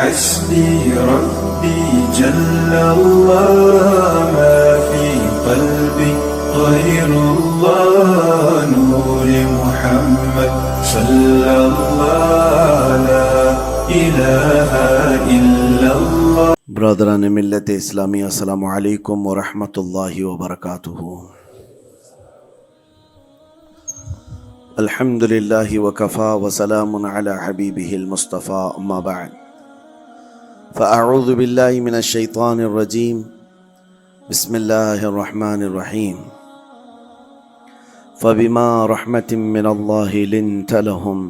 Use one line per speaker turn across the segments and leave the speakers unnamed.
حسبي ربي جل الله ما في قلبي غير الله نور محمد صلى الله لا إله إلا الله.
برادران ملت اسلامی، السلام علیکم ورحمۃ اللہ وبرکاتہ. الحمد للہ وکفا وسلام علی حبیبہ المصطفیٰ، اما بعد فاعوذ باللہ من الشیطان الرجیم، بسم اللہ الرحمن الرحیم. فبما رحمة من اللہ لنت لهم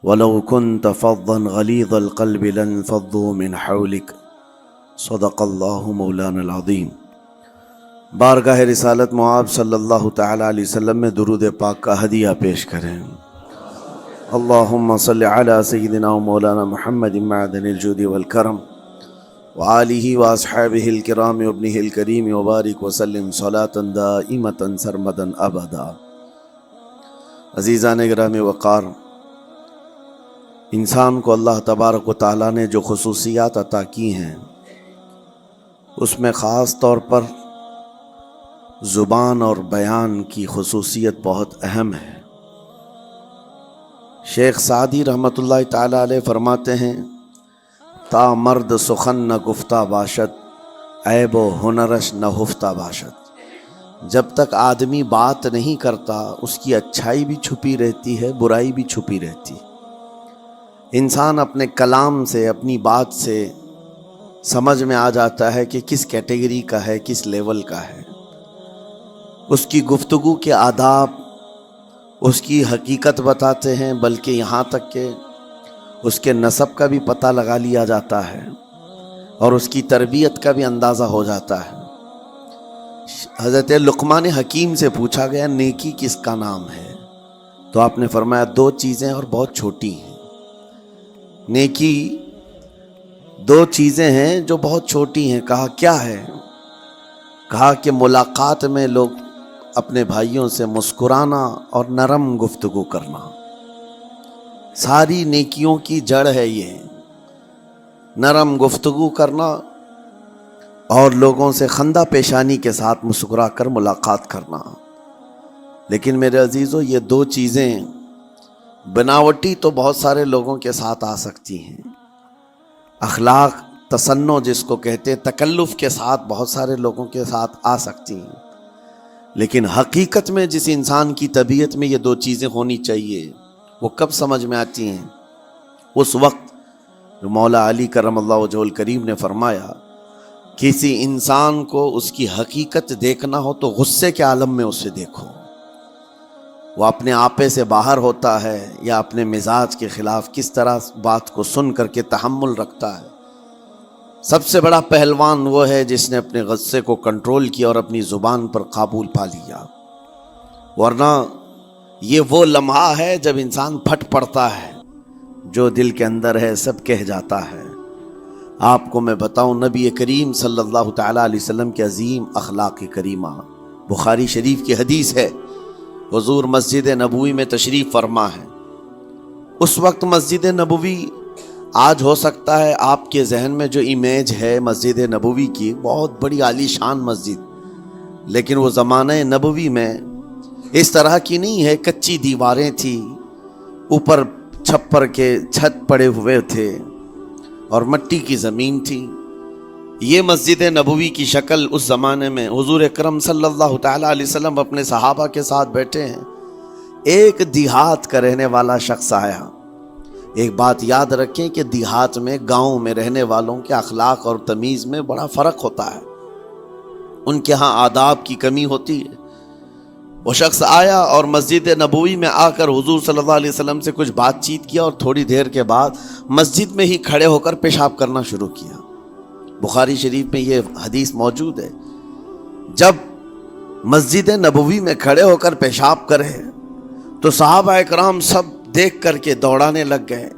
ولو كنت فظا غلیظ القلب لانفضوا من حولک. صدق اللہ مولانا العظیم. بارگاہ رسالت معاب صلی اللہ تعالی علیہ وسلم میں درود پاک کا ہدیہ پیش کریں. اللہم صلی علی سیدنا و مولانا محمد معدن الجود والکرم وآلہ واصحابہ الکرام وابنہ الکریم وبارک وسلم صلاة دائمتا سرمدا ابدا. عزیزان گرامی وقار، انسان کو اللہ تبارک و تعالیٰ نے جو خصوصیات عطا کی ہیں، اس میں خاص طور پر زبان اور بیان کی خصوصیت بہت اہم ہے. شیخ سعدی رحمۃ اللہ تعالی علیہ فرماتے ہیں، تا مرد سخن نہ گفتہ باشد، عیب و ہنرش نہ ہفتہ باشد. جب تک آدمی بات نہیں کرتا، اس کی اچھائی بھی چھپی رہتی ہے، برائی بھی چھپی رہتی. انسان اپنے کلام سے، اپنی بات سے سمجھ میں آ جاتا ہے کہ کس کیٹیگری کا ہے، کس لیول کا ہے. اس کی گفتگو کے آداب اس کی حقیقت بتاتے ہیں، بلکہ یہاں تک کہ اس کے نسب کا بھی پتہ لگا لیا جاتا ہے اور اس کی تربیت کا بھی اندازہ ہو جاتا ہے. حضرت لقمان حکیم سے پوچھا گیا نیکی کس کا نام ہے، تو آپ نے فرمایا دو چیزیں اور بہت چھوٹی ہیں. نیکی دو چیزیں ہیں جو بہت چھوٹی ہیں. کہا کیا ہے؟ کہا کہ ملاقات میں لوگ اپنے بھائیوں سے مسکرانا اور نرم گفتگو کرنا. ساری نیکیوں کی جڑ ہے یہ نرم گفتگو کرنا اور لوگوں سے خندہ پیشانی کے ساتھ مسکرا کر ملاقات کرنا. لیکن میرے عزیزو، یہ دو چیزیں بناوٹی تو بہت سارے لوگوں کے ساتھ آ سکتی ہیں. اخلاق تصنع جس کو کہتے ہیں، تکلف کے ساتھ بہت سارے لوگوں کے ساتھ آ سکتی ہیں. لیکن حقیقت میں جس انسان کی طبیعت میں یہ دو چیزیں ہونی چاہیے، وہ کب سمجھ میں آتی ہیں؟ اس وقت جو مولا علی کرم اللہ وجہہ الکریم نے فرمایا، کسی انسان کو اس کی حقیقت دیکھنا ہو تو غصے کے عالم میں اسے دیکھو. وہ اپنے آپے سے باہر ہوتا ہے یا اپنے مزاج کے خلاف کس طرح بات کو سن کر کے تحمل رکھتا ہے. سب سے بڑا پہلوان وہ ہے جس نے اپنے غصے کو کنٹرول کیا اور اپنی زبان پر قابو پا لیا. ورنہ یہ وہ لمحہ ہے جب انسان پھٹ پڑتا ہے، جو دل کے اندر ہے سب کہہ جاتا ہے. آپ کو میں بتاؤں، نبی کریم صلی اللہ تعالیٰ علیہ وسلم کے عظیم اخلاق کریمہ، بخاری شریف کی حدیث ہے، حضور مسجد نبوی میں تشریف فرما ہے. اس وقت مسجد نبوی، آج ہو سکتا ہے آپ کے ذہن میں جو امیج ہے مسجد نبوی کی، بہت بڑی عالی شان مسجد، لیکن وہ زمانہ نبوی میں اس طرح کی نہیں ہے. کچی دیواریں تھی، اوپر چھپر کے چھت پڑے ہوئے تھے اور مٹی کی زمین تھی. یہ مسجد نبوی کی شکل اس زمانے میں حضور اکرم صلی اللہ تعالیٰ علیہ وسلم اپنے صحابہ کے ساتھ بیٹھے ہیں. ایک دیہات کا رہنے والا شخص آیا. ایک بات یاد رکھیں کہ دیہات میں، گاؤں میں رہنے والوں کے اخلاق اور تمیز میں بڑا فرق ہوتا ہے. ان کے ہاں آداب کی کمی ہوتی ہے. وہ شخص آیا اور مسجد نبوی میں آ کر حضور صلی اللہ علیہ وسلم سے کچھ بات چیت کیا اور تھوڑی دیر کے بعد مسجد میں ہی کھڑے ہو کر پیشاب کرنا شروع کیا. بخاری شریف میں یہ حدیث موجود ہے. جب مسجد نبوی میں کھڑے ہو کر پیشاب کرے تو صحابہ اکرام سب دیکھ کر کے دوڑانے لگ گئے،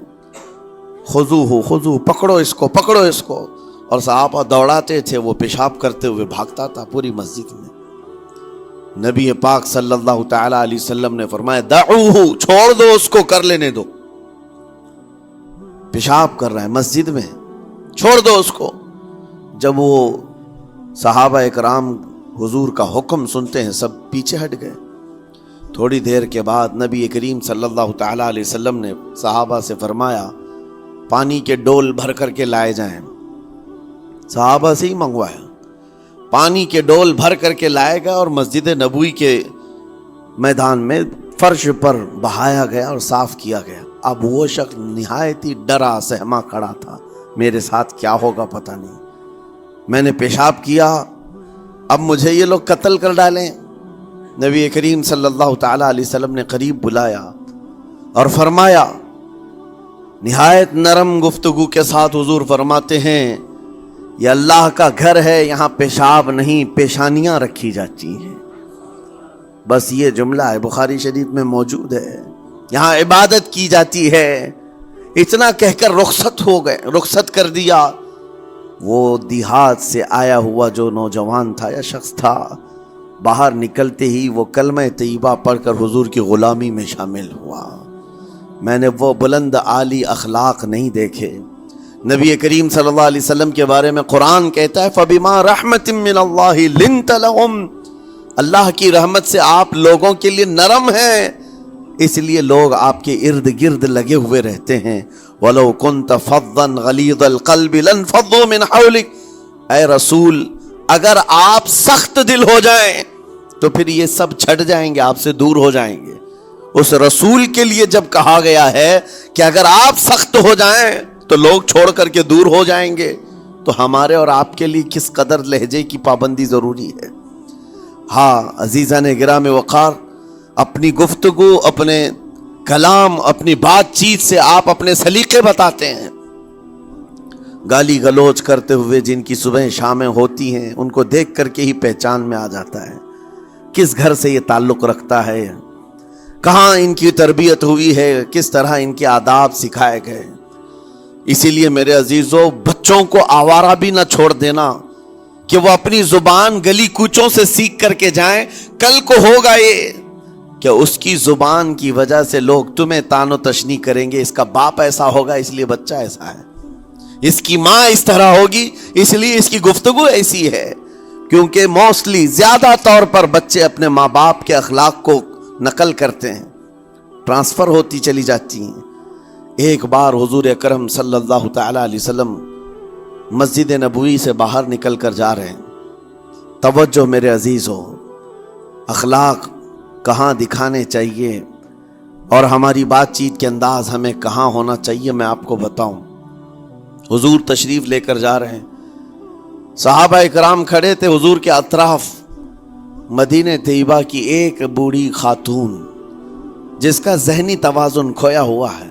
خذوہ خذوہ، پکڑو اس کو، پکڑو اس کو. اور صحابہ دوڑاتے تھے، وہ پیشاب کرتے ہوئے بھاگتا تھا پوری مسجد میں. نبی پاک صلی اللہ تعالی علیہ وسلم نے فرمایا دعوہ، چھوڑ دو اس کو، کر لینے دو. پیشاب کر رہا ہے مسجد میں، چھوڑ دو اس کو۔ جب وہ صحابہ اکرام حضور کا حکم سنتے ہیں سب پیچھے ہٹ گئے۔ تھوڑی دیر کے بعد نبی کریم صلی اللہ تعالیٰ علیہ وسلم نے صحابہ سے فرمایا پانی کے ڈول بھر کر کے لائے جائیں۔ صحابہ سے ہی منگوایا، پانی کے ڈول بھر کر کے لائے گا اور مسجد نبوی کے میدان میں فرش پر بہایا گیا اور صاف کیا گیا۔ اب وہ شخص نہایت ہی ڈرا سہما کھڑا تھا، میرے ساتھ کیا ہوگا پتہ نہیں، میں نے پیشاب کیا، اب مجھے یہ لوگ قتل کر ڈالیں۔ نبی کریم صلی اللہ تعالیٰ علیہ وسلم نے قریب بلایا اور فرمایا، نہایت نرم گفتگو کے ساتھ حضور فرماتے ہیں یہ اللہ کا گھر ہے، یہاں پیشاب نہیں پیشانیاں رکھی جاتی ہیں۔ بس یہ جملہ ہے، بخاری شریف میں موجود ہے، یہاں عبادت کی جاتی ہے۔ اتنا کہہ کر رخصت ہو گئے، رخصت کر دیا۔ وہ دیہات سے آیا ہوا جو نوجوان تھا یا شخص تھا، باہر نکلتے ہی وہ کلمہ طیبہ پڑھ کر حضور کی غلامی میں شامل ہوا۔ میں نے وہ بلند عالی اخلاق نہیں دیکھے۔ نبی کریم صلی اللہ علیہ وسلم کے بارے میں قرآن کہتا ہے فَبِمَا رَحْمَةٍ مِّنَ اللَّهِ لِنْتَ لَهُمْ، اللہ کی رحمت سے آپ لوگوں کے لیے نرم ہیں، اس لیے لوگ آپ کے ارد گرد لگے ہوئے رہتے ہیں۔ وَلَوْ كُنْتَ فَظًّا غَلِيظَ الْقَلْبِ لَانفَضُّوا مِنْ حَوْلِكَ، اے رسول اگر آپ سخت دل ہو جائیں تو پھر یہ سب چھٹ جائیں گے، آپ سے دور ہو جائیں گے۔ اس رسول کے لیے جب کہا گیا ہے کہ اگر آپ سخت ہو جائیں تو لوگ چھوڑ کر کے دور ہو جائیں گے، تو ہمارے اور آپ کے لیے کس قدر لہجے کی پابندی ضروری ہے۔ ہاں عزیزان گرام وقار، اپنی گفتگو، اپنے کلام، اپنی بات چیت سے آپ اپنے سلیقے بتاتے ہیں۔ گالی گلوچ کرتے ہوئے جن کی صبح شامیں ہوتی ہیں ان کو دیکھ کر کے ہی پہچان میں آ جاتا ہے کس گھر سے یہ تعلق رکھتا ہے، کہاں ان کی تربیت ہوئی ہے، کس طرح ان کے آداب سکھائے گئے۔ اسی لیے میرے عزیزو، بچوں کو آوارہ بھی نہ چھوڑ دینا کہ وہ اپنی زبان گلی کوچوں سے سیکھ کر کے جائیں۔ کل کو ہوگا یہ کہ اس کی زبان کی وجہ سے لوگ تمہیں تان و تشنیع کریں گے، اس کا باپ ایسا ہوگا اس لیے بچہ ایسا ہے، اس کی ماں اس طرح ہوگی اس لیے اس کی گفتگو ایسی ہے۔ کیونکہ موسٹلی زیادہ طور پر بچے اپنے ماں باپ کے اخلاق کو نقل کرتے ہیں، ٹرانسفر ہوتی چلی جاتی ہیں۔ ایک بار حضور اکرم صلی اللہ تعالی علیہ وسلم مسجد نبوی سے باہر نکل کر جا رہے ہیں۔ توجہ میرے عزیزو، اخلاق کہاں دکھانے چاہیے اور ہماری بات چیت کے انداز ہمیں کہاں ہونا چاہیے میں آپ کو بتاؤں۔ حضور تشریف لے کر جا رہے ہیں، صحابہ اکرام کھڑے تھے حضور کے اطراف۔ مدینہ طیبہ کی ایک بوڑھی خاتون جس کا ذہنی توازن کھویا ہوا ہے،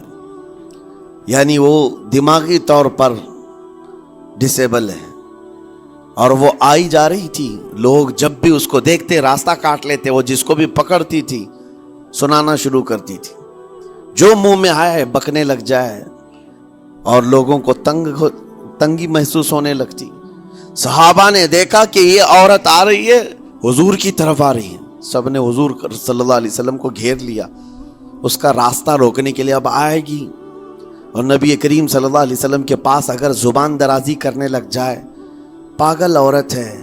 یعنی وہ دماغی طور پر ڈسیبل ہے، اور وہ آئی جا رہی تھی۔ لوگ جب بھی اس کو دیکھتے راستہ کاٹ لیتے، وہ جس کو بھی پکڑتی تھی سنانا شروع کرتی تھی، جو منہ میں آئے بکنے لگ جائے، اور لوگوں کو تنگی محسوس ہونے لگتی۔ صحابہ نے دیکھا کہ یہ عورت آ رہی ہے، حضور کی طرف آ رہی ہے، سب نے حضور صلی اللہ علیہ وسلم کو گھیر لیا، اس کا راستہ روکنے کے لیے اب آئے گی۔ اور نبی کریم صلی اللہ علیہ وسلم کے پاس اگر زبان درازی کرنے لگ جائے، پاگل عورت ہے،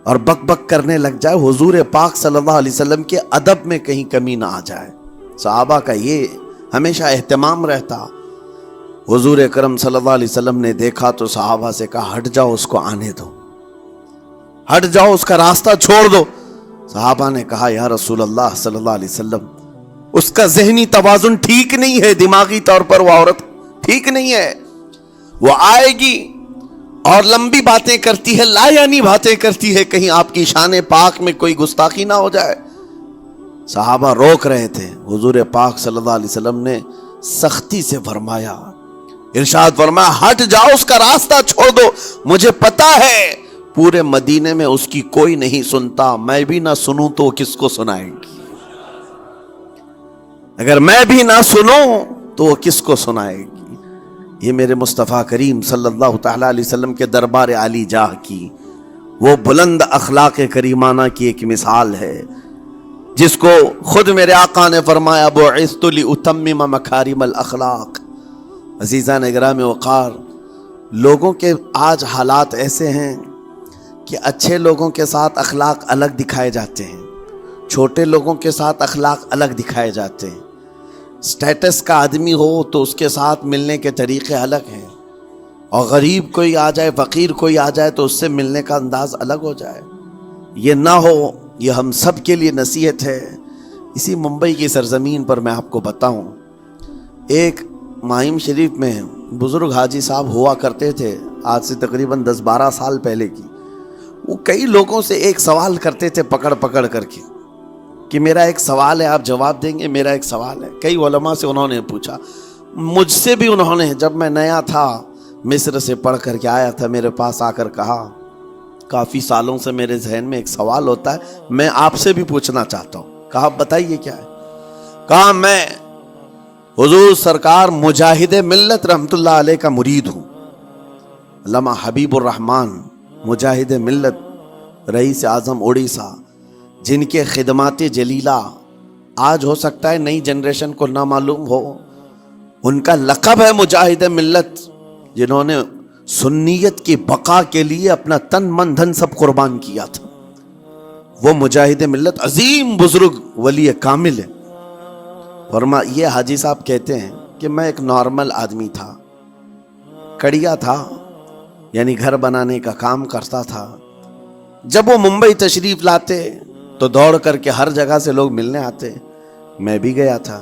اور بک بک کرنے لگ جائے، حضور پاک صلی اللہ علیہ وسلم کے ادب میں کہیں کمی نہ آ جائے۔ صحابہ کا یہ ہمیشہ اہتمام رہتا۔ حضور اکرم صلی اللہ علیہ وسلم نے دیکھا تو صحابہ سے کہا ہٹ جاؤ، اس کو آنے دو، ہٹ جاؤ، اس کا راستہ چھوڑ دو۔ صحابہ نے کہا یا رسول اللہ صلی اللہ علیہ وسلم، اس کا ذہنی توازن ٹھیک نہیں ہے، دماغی طور پر وہ عورت ٹھیک نہیں ہے، وہ آئے گی اور لمبی باتیں کرتی ہے، لا یعنی باتیں کرتی ہے، کہیں آپ کی شان پاک میں کوئی گستاخی نہ ہو جائے۔ صحابہ روک رہے تھے، حضور پاک صلی اللہ علیہ وسلم نے سختی سے فرمایا، ارشاد فرمایا ہٹ جاؤ، اس کا راستہ چھوڑ دو، مجھے پتا ہے پورے مدینے میں اس کی کوئی نہیں سنتا، میں بھی نہ سنوں تو کس کو سنائے گی، اگر میں بھی نہ سنوں تو وہ کس کو سنائے گی۔ یہ میرے مصطفیٰ کریم صلی اللہ تعالی علیہ وسلم کے دربار عالی جاہ کی وہ بلند اخلاق کریمانہ کی ایک مثال ہے، جس کو خود میرے آقا نے فرمایا بعثت لأتمم مکارم الاخلاق۔ عزیزان اکرام وقار، لوگوں کے آج حالات ایسے ہیں کہ اچھے لوگوں کے ساتھ اخلاق الگ دکھائے جاتے ہیں، چھوٹے لوگوں کے ساتھ اخلاق الگ دکھائے جاتے ہیں۔ سٹیٹس کا آدمی ہو تو اس کے ساتھ ملنے کے طریقے الگ ہیں، اور غریب کوئی آ جائے، فقیر کوئی آ جائے تو اس سے ملنے کا انداز الگ ہو جائے۔ یہ نہ ہو، یہ ہم سب کے لیے نصیحت ہے۔ اسی ممبئی کی سرزمین پر میں آپ کو بتاؤں، ایک ماہم شریف میں بزرگ حاجی صاحب ہوا کرتے تھے، آج سے تقریباً 10-12 سال پہلے کی۔ وہ کئی لوگوں سے ایک سوال کرتے تھے پکڑ پکڑ کر کے کہ میرا ایک سوال ہے، آپ جواب دیں گے، میرا ایک سوال ہے۔ کئی علماء سے انہوں نے پوچھا، مجھ سے بھی انہوں نے، جب میں نیا تھا مصر سے پڑھ کر کے آیا تھا، میرے پاس آ کر کہا کافی سالوں سے میرے ذہن میں ایک سوال ہوتا ہے، میں آپ سے بھی پوچھنا چاہتا ہوں۔ کہا بتائیے کیا ہے؟ کہا میں حضور سرکار مجاہد ملت رحمت اللہ علیہ کا مرید ہوں۔ علامہ حبیب الرحمن مجاہد ملت، رئیس اعظم اڑیسہ، جن کے خدمات جلیلہ آج ہو سکتا ہے نئی جنریشن کو نہ معلوم ہو، ان کا لقب ہے مجاہد ملت، جنہوں نے سنیت کی بقا کے لیے اپنا تن من دھن سب قربان کیا تھا۔ وہ مجاہد ملت عظیم بزرگ ولی کامل ہے۔ فرما یہ حاجی صاحب کہتے ہیں کہ میں ایک نارمل آدمی تھا، کڑیا تھا، یعنی گھر بنانے کا کام کرتا تھا۔ جب وہ ممبئی تشریف لاتے تو دوڑ کر کے ہر جگہ سے لوگ ملنے آتے، میں بھی گیا تھا،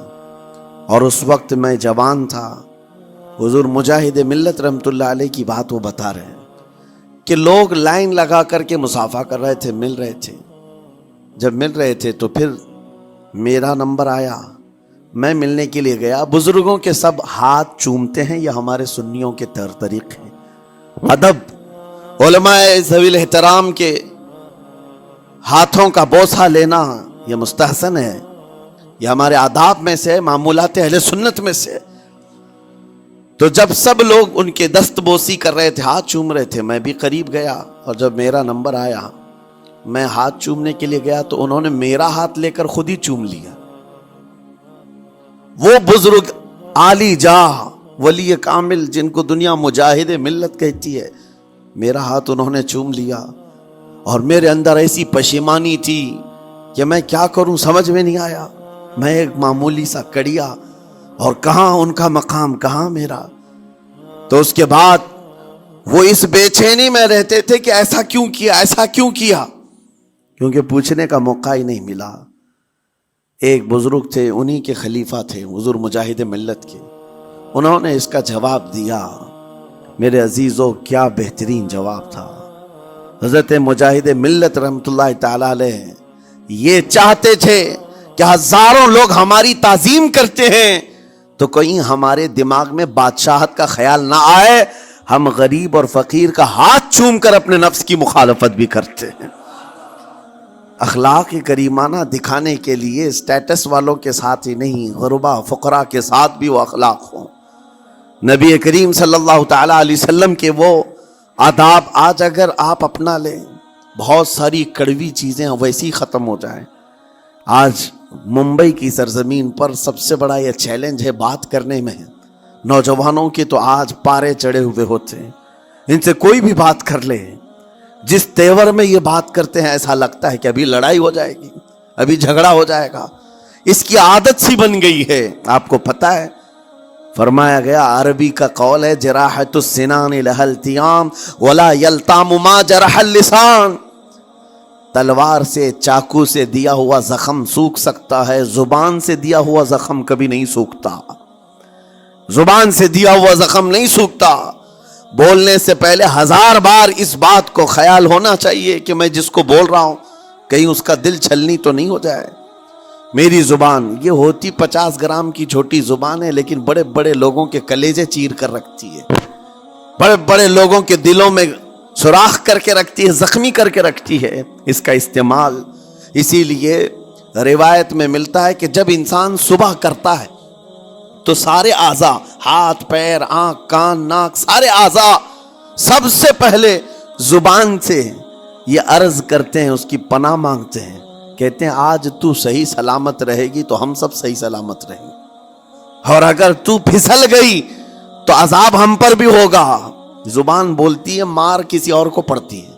اور اس وقت میں جوان تھا۔ حضور مجاہد ملت رحمت اللہ علیہ کی بات وہ بتا رہے ہیں کہ لوگ لائن لگا کر کے مصافحہ کر رہے تھے، مل رہے تھے۔ جب مل رہے تھے تو پھر میرا نمبر آیا، میں ملنے کے لیے گیا۔ بزرگوں کے سب ہاتھ چومتے ہیں، یہ ہمارے سنیوں کے طریقے ہیں۔ ادب، علماء ذوی الاحترام کے ہاتھوں کا بوسہ لینا یہ مستحسن ہے، یہ ہمارے آداب میں سے، معمولات اہل سنت میں سے۔ تو جب سب لوگ ان کے دست بوسی کر رہے تھے، ہاتھ چوم رہے تھے، میں بھی قریب گیا، اور جب میرا نمبر آیا میں ہاتھ چومنے کے لیے گیا تو انہوں نے میرا ہاتھ لے کر خود ہی چوم لیا۔ وہ بزرگ عالی جاہ ولی کامل جن کو دنیا مجاہد ملت کہتی ہے، میرا ہاتھ انہوں نے چوم لیا، اور میرے اندر ایسی پشیمانی تھی کہ میں کیا کروں سمجھ میں نہیں آیا۔ میں ایک معمولی سا کڑیا، اور کہاں ان کا مقام، کہاں میرا۔ تو اس کے بعد وہ اس بے چینی میں رہتے تھے کہ ایسا کیوں کیا، ایسا کیوں کیا، کیونکہ پوچھنے کا موقع ہی نہیں ملا۔ ایک بزرگ تھے، انہی کے خلیفہ تھے حضور مجاہد ملت کے، انہوں نے اس کا جواب دیا۔ میرے عزیزوں کیا بہترین جواب تھا۔ حضرت مجاہد ملت رحمت اللہ تعالی علیہ یہ چاہتے تھے کہ ہزاروں لوگ ہماری تعظیم کرتے ہیں تو کہیں ہمارے دماغ میں بادشاہت کا خیال نہ آئے، ہم غریب اور فقیر کا ہاتھ چوم کر اپنے نفس کی مخالفت بھی کرتے ہیں۔ اخلاق کریمانہ دکھانے کے لیے سٹیٹس والوں کے ساتھ ہی نہیں، غربا فقراء کے ساتھ بھی وہ اخلاق ہوں۔ نبی کریم صلی اللہ تعالی علیہ وسلم کے وہ آداب آج اگر آپ اپنا لیں، بہت ساری کڑوی چیزیں ویسی ختم ہو جائیں۔ آج ممبئی کی سرزمین پر سب سے بڑا یہ چیلنج ہے بات کرنے میں، نوجوانوں کے تو آج پارے چڑھے ہوئے ہوتے ہیں، ان سے کوئی بھی بات کر لے، جس تیور میں یہ بات کرتے ہیں ایسا لگتا ہے کہ ابھی لڑائی ہو جائے گی، ابھی جھگڑا ہو جائے گا۔ اس کی عادت سی بن گئی ہے۔ آپ کو پتہ ہے فرمایا گیا، عربی کا قول ہے، جراحت السنان لها التیام ولا یلتام ما جرح اللسان۔ تلوار سے، چاقو سے دیا ہوا زخم سوکھ سکتا ہے، زبان سے دیا ہوا زخم کبھی نہیں سوکھتا۔ زبان سے دیا ہوا زخم نہیں سوکھتا۔ بولنے سے پہلے 1000 بار اس بات کو خیال ہونا چاہیے کہ میں جس کو بول رہا ہوں کہیں اس کا دل چھلنی تو نہیں ہو جائے۔ میری زبان یہ ہوتی 50 گرام کی چھوٹی زبان ہے، لیکن بڑے بڑے لوگوں کے کلیجے چیر کر رکھتی ہے، بڑے بڑے لوگوں کے دلوں میں سوراخ کر کے رکھتی ہے، زخمی کر کے رکھتی ہے اس کا استعمال۔ اسی لیے روایت میں ملتا ہے کہ جب انسان صبح کرتا ہے تو سارے اعضاء، ہاتھ پیر آنکھ کان ناک، سارے اعضاء سب سے پہلے زبان سے یہ عرض کرتے ہیں، اس کی پناہ مانگتے ہیں، کہتے ہیں آج تو صحیح سلامت رہے گی تو ہم سب صحیح سلامت رہیں گے، اور اگر تو پھسل گئی تو عذاب ہم پر بھی ہوگا. زبان بولتی ہے، مار کسی اور کو پڑتی ہے.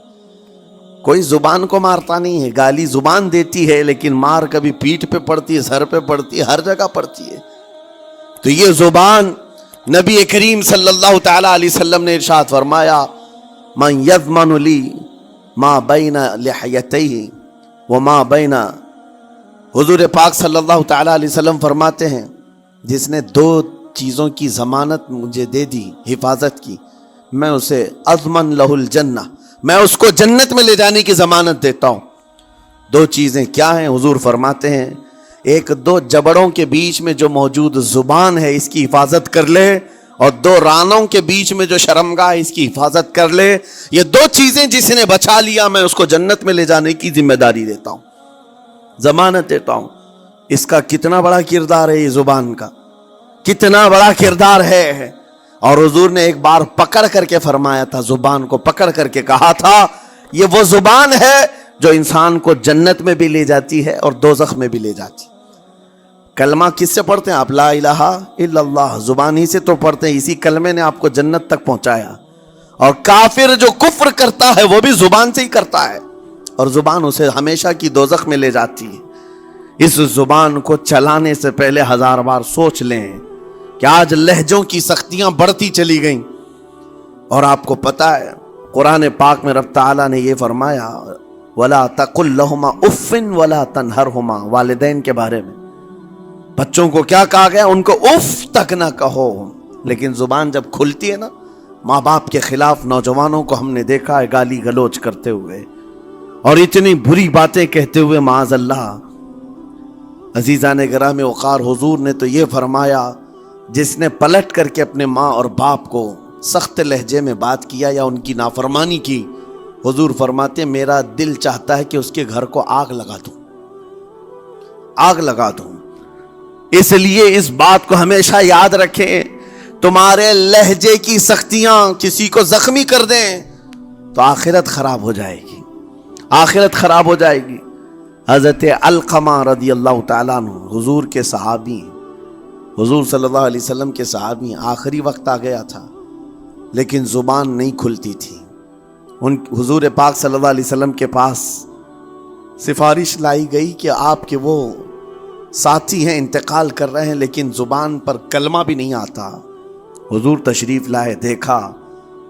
کوئی زبان کو مارتا نہیں ہے، گالی زبان دیتی ہے، لیکن مار کبھی پیٹھ پہ پڑتی ہے، سر پہ پڑتی ہے، ہر جگہ پڑتی ہے. تو یہ زبان، نبی کریم صلی اللہ تعالی علیہ وسلم نے ارشاد فرمایا، من یضمن لی ما بین لحیتیہ وما بین. حضور پاک صلی اللہ تعالی علیہ وسلم فرماتے ہیں، جس نے 2 چیزوں کی ضمانت مجھے دے دی، حفاظت کی، میں اسے اضمن لہ الجنہ، میں اس کو جنت میں لے جانے کی ضمانت دیتا ہوں. 2 چیزیں کیا ہیں؟ حضور فرماتے ہیں، ایک 2 جبڑوں کے بیچ میں جو موجود زبان ہے اس کی حفاظت کر لے، اور 2 رانوں کے بیچ میں جو شرمگاہ ہے اس کی حفاظت کر لے. یہ 2 چیزیں جس نے بچا لیا، میں اس کو جنت میں لے جانے کی ذمہ داری دیتا ہوں، ضمانت دیتا ہوں. اس کا کتنا بڑا کردار ہے، یہ زبان کا کتنا بڑا کردار ہے. اور حضور نے ایک بار پکڑ کر کے فرمایا تھا، زبان کو پکڑ کر کے کہا تھا، یہ وہ زبان ہے جو انسان کو جنت میں بھی لے جاتی ہے اور دوزخ میں بھی لے جاتی. کلمہ کس سے پڑھتے ہیں آپ؟ لا الہ الا اللہ، زبان ہی سے تو پڑھتے ہیں. اسی کلمے نے آپ کو جنت تک پہنچایا. اور کافر جو کفر کرتا ہے وہ بھی زبان سے ہی کرتا ہے، اور زبان اسے ہمیشہ کی دوزخ میں لے جاتی ہے. اس زبان کو چلانے سے پہلے 1000 بار سوچ لیں کہ آج لہجوں کی سختیاں بڑھتی چلی گئیں. اور آپ کو پتہ ہے قرآن پاک میں رب تعالیٰ نے یہ فرمایا، وَلَا تَقُلْ لَهُمَا اُفٍّ وَلَا تَنْهَرْهُمَا. والدین کے بارے میں بچوں کو کیا کہا گیا؟ ان کو اف تک نہ کہو. لیکن زبان جب کھلتی ہے نا، ماں باپ کے خلاف نوجوانوں کو ہم نے دیکھا ہے گالی گلوچ کرتے ہوئے اور اتنی بری باتیں کہتے ہوئے، معاذ اللہ. عزیزان گرامی وقار، حضور نے تو یہ فرمایا، جس نے پلٹ کر کے اپنے ماں اور باپ کو سخت لہجے میں بات کیا یا ان کی نافرمانی کی، حضور فرماتے میرا دل چاہتا ہے کہ اس کے گھر کو آگ لگا دوں، آگ لگا دوں. اس لیے اس بات کو ہمیشہ یاد رکھیں، تمہارے لہجے کی سختیاں کسی کو زخمی کر دیں تو آخرت خراب ہو جائے گی، آخرت خراب ہو جائے گی. حضرت علقمہ رضی اللہ تعالیٰ عنہ، حضور کے صحابی، حضور صلی اللہ علیہ وسلم کے صحابی، آخری وقت آ گیا تھا لیکن زبان نہیں کھلتی تھی. ان حضور پاک صلی اللہ علیہ وسلم کے پاس سفارش لائی گئی کہ آپ کے وہ ساتھی ہیں، انتقال کر رہے ہیں، لیکن زبان پر کلمہ بھی نہیں آتا. حضور تشریف لائے، دیکھا،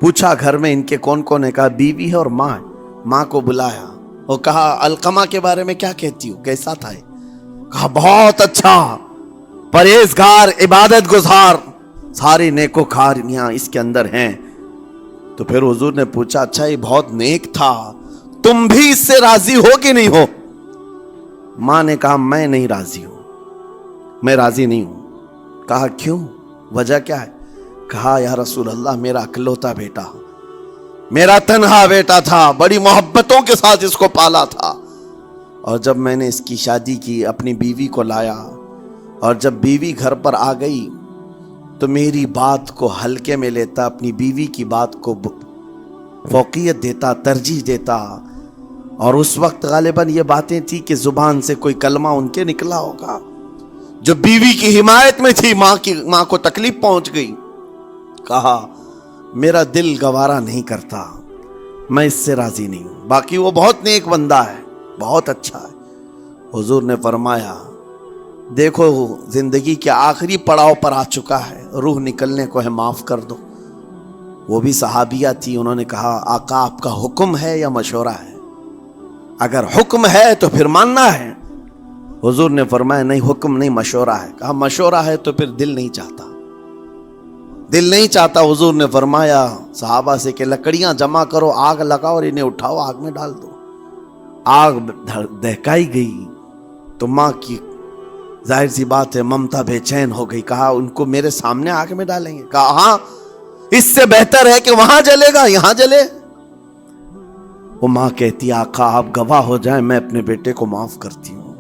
پوچھا گھر میں ان کے کون کون ہے؟ کہا بیوی ہے اور ماں ہے. ماں کو بلایا اور کہا علقمہ کے بارے میں کیا کہتی ہو، کیسا تھا؟ کہا بہت اچھا، پرہیزگار، عبادت گزار، ساری نیکوکاریاں اس کے اندر ہیں. تو پھر حضور نے پوچھا اچھا یہ بہت نیک تھا، تم بھی اس سے راضی ہو کہ نہیں ہو؟ ماں نے کہا میں نہیں راضی ہوں، میں راضی نہیں ہوں. کہا کیوں، وجہ کیا ہے؟ کہا یا رسول اللہ میرا اکلوتا بیٹا، میرا تنہا بیٹا تھا، بڑی محبتوں کے ساتھ اس کو پالا تھا، اور جب میں نے اس کی شادی کی اپنی بیوی کو لایا، اور جب بیوی گھر پر آ گئی تو میری بات کو ہلکے میں لیتا، اپنی بیوی کی بات کو فوقیت دیتا، ترجیح دیتا. اور اس وقت غالباً یہ باتیں تھی کہ زبان سے کوئی کلمہ ان کے نکلا ہوگا جو بیوی کی حمایت میں تھی، ماں کو تکلیف پہنچ گئی. کہا میرا دل گوارا نہیں کرتا، میں اس سے راضی نہیں ہوں، باقی وہ بہت نیک بندہ ہے، بہت اچھا ہے. حضور نے فرمایا دیکھو زندگی کے آخری پڑاؤ پر آ چکا ہے، روح نکلنے کو ہے، معاف کر دو. وہ بھی صحابیہ تھی، انہوں نے کہا آقا آپ کا حکم ہے یا مشورہ ہے؟ اگر حکم ہے تو پھر ماننا ہے. حضور نے فرمایا نہیں حکم نہیں، مشورہ ہے. کہا مشورہ ہے تو پھر دل نہیں چاہتا، دل نہیں چاہتا. حضور نے فرمایا صحابہ سے کہ لکڑیاں جمع کرو، آگ لگاؤ اور انہیں اٹھاؤ، آگ میں ڈال دو. آگ دہکائی گئی تو ماں کی ظاہر سی بات ہے ممتا بے چین ہو گئی. کہا ان کو میرے سامنے آگ میں ڈالیں گے؟ کہا ہاں، اس سے بہتر ہے کہ وہاں جلے گا، یہاں جلے. وہ ماں کہتی آقا آپ گواہ ہو جائیں، میں اپنے بیٹے کو معاف کرتی ہوں.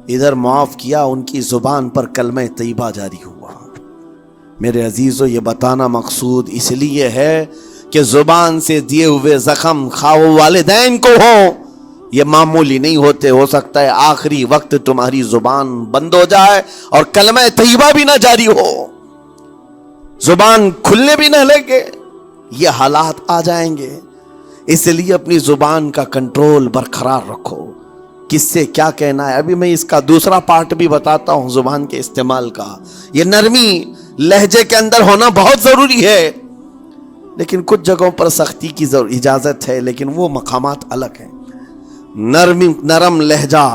ادھر معاف کیا، ان کی زبان پر کلمہ طیبہ جاری ہوا. میرے عزیزو یہ بتانا مقصود اس لیے ہے کہ زبان سے دیے ہوئے زخم خواہ والدین کو ہو، یہ معمولی نہیں ہوتے. ہو سکتا ہے آخری وقت تمہاری زبان بند ہو جائے اور کلمہ طیبہ بھی نہ جاری ہو. زبان کھلنے بھی نہ لگے، یہ حالات آ جائیں گے۔ اس لیے اپنی زبان کا کنٹرول برقرار رکھو، کس سے کیا کہنا ہے۔ ابھی میں اس کا دوسرا پارٹ بھی بتاتا ہوں زبان کے استعمال کا۔ یہ نرمی لہجے کے اندر ہونا بہت ضروری ہے، لیکن کچھ جگہوں پر سختی کی اجازت ہے، لیکن وہ مقامات الگ ہیں۔ نرم لہجہ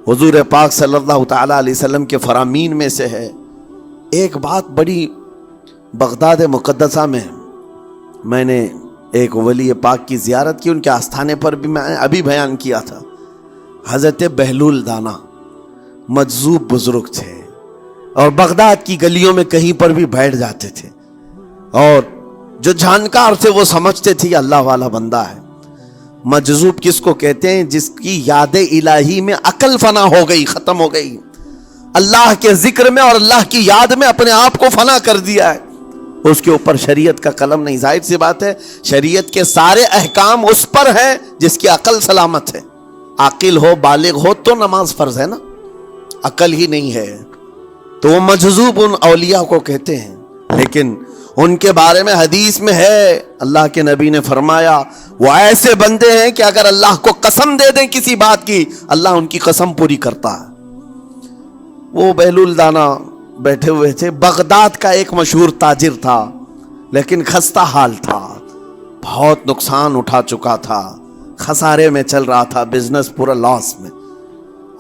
حضور پاک صلی اللہ تعالی علیہ وسلم کے فرامین میں سے ہے۔ ایک بات بڑی بغداد مقدسہ میں نے ایک ولی پاک کی زیارت کی، ان کے آستانے پر بھی میں ابھی بیان کیا تھا۔ حضرت بہلول دانا مجذوب بزرگ تھے، اور بغداد کی گلیوں میں کہیں پر بھی بیٹھ جاتے تھے، اور جو جانکار تھے وہ سمجھتے تھے اللہ والا بندہ ہے۔ مجذوب کس کو کہتے ہیں؟ جس کی یاد الہی میں عقل فنا ہو گئی، ختم ہو گئی، اللہ کے ذکر میں اور اللہ کی یاد میں اپنے آپ کو فنا کر دیا ہے، اس کے اوپر شریعت کا قلم نہیں۔ ظاہر سی بات ہے شریعت کے سارے احکام اس پر ہیں جس کی عقل سلامت ہے۔ عاقل ہو، بالغ ہو تو نماز فرض ہے نا، عقل ہی نہیں ہے تو وہ مجذوب ان اولیاء کو کہتے ہیں۔ لیکن ان کے بارے میں حدیث میں ہے، اللہ کے نبی نے فرمایا وہ ایسے بندے ہیں کہ اگر اللہ کو قسم دے دیں کسی بات کی، اللہ ان کی قسم پوری کرتا ہے۔ وہ بہلول دانا بیٹھے ہوئے تھے، بغداد کا ایک مشہور تاجر تھا، لیکن خستہ حال تھا، بہت نقصان اٹھا چکا تھا، خسارے میں چل رہا تھا، بزنس پورا لاس میں،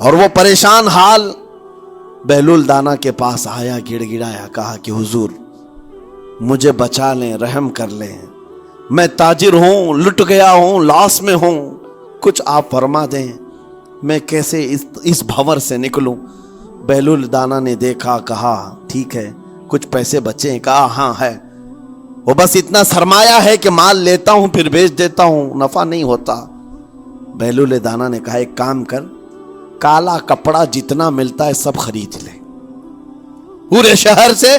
اور وہ پریشان حال بہلول دانا کے پاس آیا، گڑ گڑایا، کہا کہ حضور مجھے بچا لیں، رحم کر لیں، میں تاجر ہوں، لٹ گیا ہوں، لاس میں ہوں، کچھ آپ فرما دیں، میں کیسے اس بھنور سے نکلوں۔ بہلول دانا نے دیکھا، کہا ٹھیک ہے، کچھ پیسے بچے ہیں؟ کہا ہاں ہے، وہ بس اتنا سرمایہ ہے کہ مال لیتا ہوں پھر بیچ دیتا ہوں، نفع نہیں ہوتا۔ بہلول دانا نے کہا ایک کام کر، کالا کپڑا جتنا ملتا ہے سب خرید لے، پورے شہر سے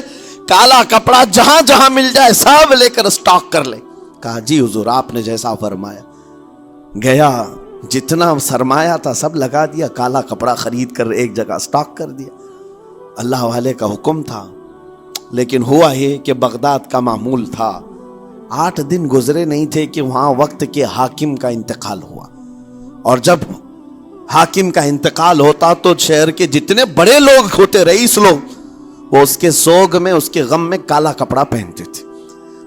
کالا کپڑا جہاں جہاں مل جائے سب لے کر سٹاک کر لے۔ کہا جی حضور آپ نے جیسا فرمایا۔ گیا، جتنا سرمایہ تھا سب لگا دیا، کالا کپڑا خرید کر ایک جگہ سٹاک کر دیا۔ اللہ والے کا حکم تھا، لیکن ہوا یہ کہ بغداد کا معمول تھا، 8 دن گزرے نہیں تھے کہ وہاں وقت کے حاکم کا انتقال ہوا، اور جب حاکم کا انتقال ہوتا تو شہر کے جتنے بڑے لوگ ہوتے، رئیس لوگ، وہ اس کے سوگ میں، اس کے غم میں کالا کپڑا پہنتے تھے،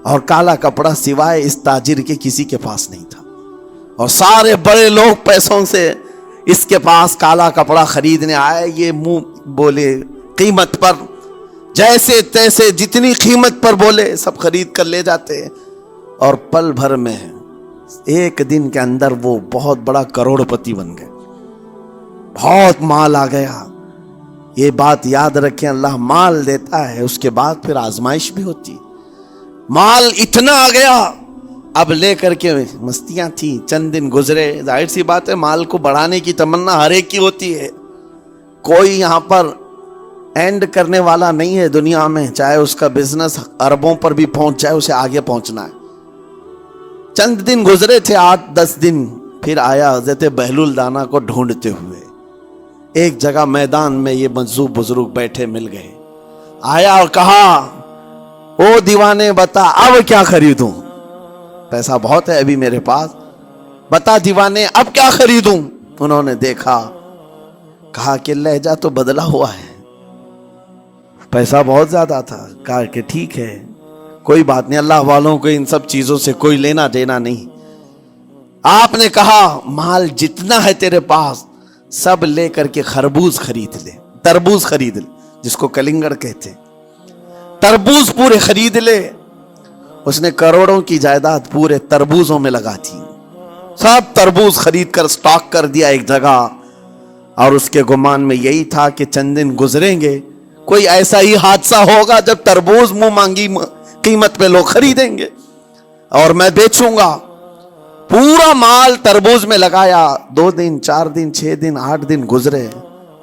اور کالا کپڑا سوائے اس تاجر کے کسی کے پاس نہیں تھا، اور سارے بڑے لوگ پیسوں سے اس کے پاس کالا کپڑا خریدنے آئے، یہ منہ بولے قیمت پر، جیسے تیسے جتنی قیمت پر بولے سب خرید کر لے جاتے، اور پل بھر میں ایک دن کے اندر وہ بہت بڑا کروڑ پتی بن گئے، بہت مال آ گیا۔ یہ بات یاد رکھیں، اللہ مال دیتا ہے، اس کے بعد پھر آزمائش بھی ہوتی۔ مال اتنا آ گیا، اب لے کر کے مستیاں تھیں، چند دن گزرے، ظاہر سی بات ہے مال کو بڑھانے کی تمنا ہر ایک کی ہوتی ہے، کوئی یہاں پر اینڈ کرنے والا نہیں ہے دنیا میں، چاہے اس کا بزنس اربوں پر بھی پہنچ جائے، اسے آگے پہنچنا ہے۔ چند دن گزرے تھے، 8-10 دن، پھر آیا حضرت بہلول دانا کو ڈھونڈتے ہوئے، ایک جگہ میدان میں یہ مجذوب بزرگ بیٹھے مل گئے، آیا اور کہا او دیوانے بتا اب کیا خریدوں، پیسہ بہت ہے ابھی میرے پاس، بتا دیوانے اب کیا خریدوں۔ انہوں نے دیکھا، کہا کہ لہجہ تو بدلا ہوا ہے، پیسہ بہت زیادہ تھا، کہا کہ ٹھیک ہے کوئی بات نہیں، اللہ والوں کو ان سب چیزوں سے کوئی لینا دینا نہیں۔ آپ نے کہا مال جتنا ہے تیرے پاس سب لے کر کے خربوز خرید لے، تربوز خرید لے، جس کو کلنگڑ کہتے ہیں، تربوز پورے خرید لے۔ اس نے کروڑوں کی جائیداد پورے تربوزوں میں لگا دی، سب تربوز خرید کر سٹاک کر دیا ایک جگہ، اور اس کے گمان میں یہی تھا کہ چند دن گزریں گے، کوئی ایسا ہی حادثہ ہوگا جب تربوز منہ مانگی قیمت پہ لوگ خریدیں گے اور میں بیچوں گا۔ پورا مال تربوز میں لگایا، 2 دن 4 دن 6 دن 8 دن گزرے،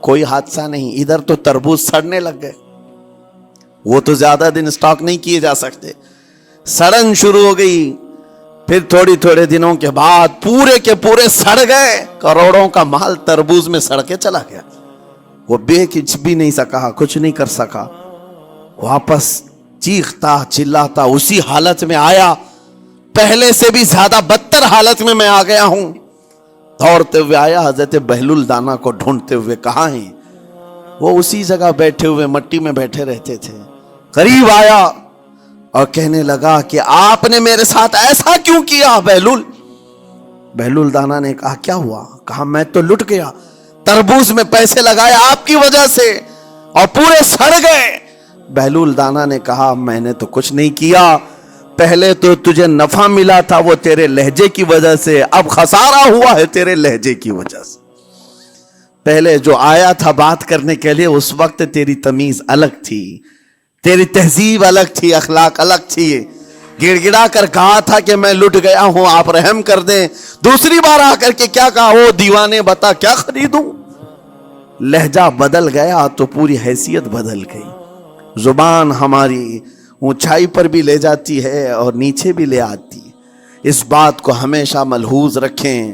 کوئی حادثہ نہیں، ادھر تو تربوز سڑنے لگ گئے، وہ تو زیادہ دن سٹاک نہیں کیے جا سکتے، سڑن شروع ہو گئی، پھر تھوڑے دنوں کے بعد پورے کے پورے سڑ گئے، کروڑوں کا مال تربوز میں سڑ کے چلا گیا، وہ بیچ بھی نہیں سکا، کچھ نہیں کر سکا، واپس چیختا چلاتا اسی حالت میں آیا، پہلے سے بھی زیادہ بدتر حالت میں آ گیا ہوں۔ دوڑتے ہوئے آیا، حضرت بہلول دانا کو ڈھونڈتے ہوئے، کہاں ہیں؟ وہ اسی جگہ بیٹھے ہوئے مٹی میں بیٹھے رہتے تھے۔ قریب آیا اور کہنے لگا کہ آپ نے میرے ساتھ ایسا کیوں کیا بہلول؟ بہلول دانا نے کہا کیا ہوا؟ کہا میں تو لٹ گیا، تربوز میں پیسے لگائے آپ کی وجہ سے اور پورے سڑ گئے۔ بہلول دانا نے کہا میں نے تو کچھ نہیں کیا، پہلے تو تجھے نفع ملا تھا وہ تیرے لہجے کی وجہ سے، اب خسارہ ہوا ہے تیرے لہجے کی وجہ سے۔ پہلے جو آیا تھا بات کرنے کے لیے اس وقت تیری تمیز الگ تھی، تیری تہذیب الگ تھی، اخلاق الگ تھی، گڑ گڑا کر کہا تھا کہ میں لٹ گیا ہوں آپ رحم کر دیں۔ دوسری بار آ کر کے کیا کہا؟ او دیوانے بتا کیا خریدوں؟ لہجہ بدل گیا تو پوری حیثیت بدل گئی۔ زبان ہماری اونچائی پر بھی لے جاتی ہے اور نیچے بھی لے آتی ہے۔ اس بات کو ہمیشہ ملحوظ رکھیں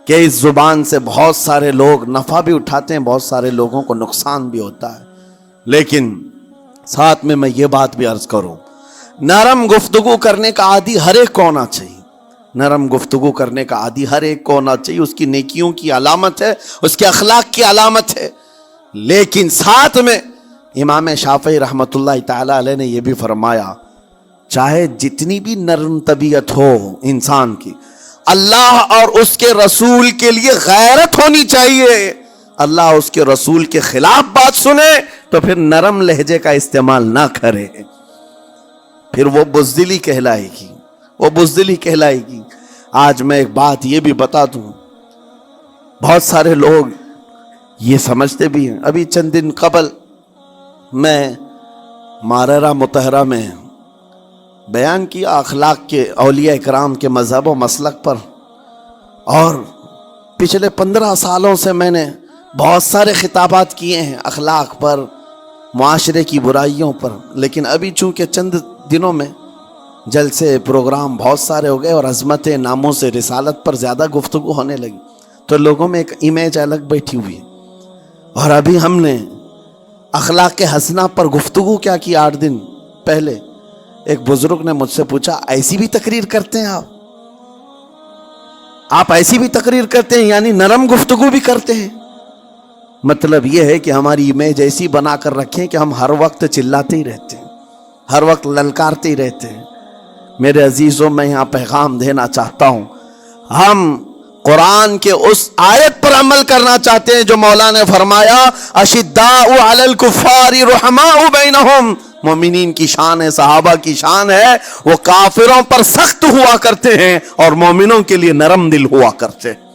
کہ اس زبان سے بہت سارے لوگ نفع بھی اٹھاتے ہیں، بہت سارے لوگوں کو نقصان بھی ہوتا ہے۔ لیکن ساتھ میں یہ بات بھی عرض کروں، نرم گفتگو کرنے کا عادی ہر ایک کو ہونا چاہیے، نرم گفتگو کرنے کا عادی ہر ایک کو ہونا چاہیے، اس کی نیکیوں کی علامت ہے، اس کے اخلاق کی علامت ہے۔ لیکن ساتھ میں امام شافعی رحمۃ اللہ تعالی علیہ نے یہ بھی فرمایا، چاہے جتنی بھی نرم طبیعت ہو انسان کی، اللہ اور اس کے رسول کے لیے غیرت ہونی چاہیے۔ اللہ اس کے رسول کے خلاف بات سنے تو پھر نرم لہجے کا استعمال نہ کرے، پھر وہ بزدلی کہلائے گی، وہ بزدلی کہلائے گی۔ آج میں ایک بات یہ بھی بتا دوں، بہت سارے لوگ یہ سمجھتے بھی ہیں، ابھی چند دن قبل میں ماررہ مطہرہ میں بیان کیا اخلاق کے، اولیاء اکرام کے مذہب و مسلک پر، اور پچھلے 15 سالوں سے میں نے بہت سارے خطابات کیے ہیں اخلاق پر، معاشرے کی برائیوں پر، لیکن ابھی چونکہ چند دنوں میں جلسے پروگرام بہت سارے ہو گئے اور عظمت ناموں سے رسالت پر زیادہ گفتگو ہونے لگی تو لوگوں میں ایک امیج الگ بیٹھی ہوئی ہے۔ اور ابھی ہم نے اخلاق حسنہ پر گفتگو کیا کی 8 دن پہلے، ایک بزرگ نے مجھ سے پوچھا ایسی بھی تقریر کرتے ہیں آپ ایسی بھی تقریر کرتے ہیں، یعنی نرم گفتگو بھی کرتے ہیں؟ مطلب یہ ہے کہ ہماری امیج ایسی بنا کر رکھیں کہ ہم ہر وقت چلاتے ہی رہتے ہیں، ہر وقت للکارتے ہی رہتے ہیں۔ میرے عزیزوں، میں یہاں پیغام دینا چاہتا ہوں، ہم قرآن کے اس آیت پر عمل کرنا چاہتے ہیں جو مولا نے فرمایا اشداء علی الکفار رحماء بینہم، مومنین کی شان ہے، صحابہ کی شان ہے، وہ کافروں پر سخت ہوا کرتے ہیں اور مومنوں کے لیے نرم دل ہوا کرتے ہیں۔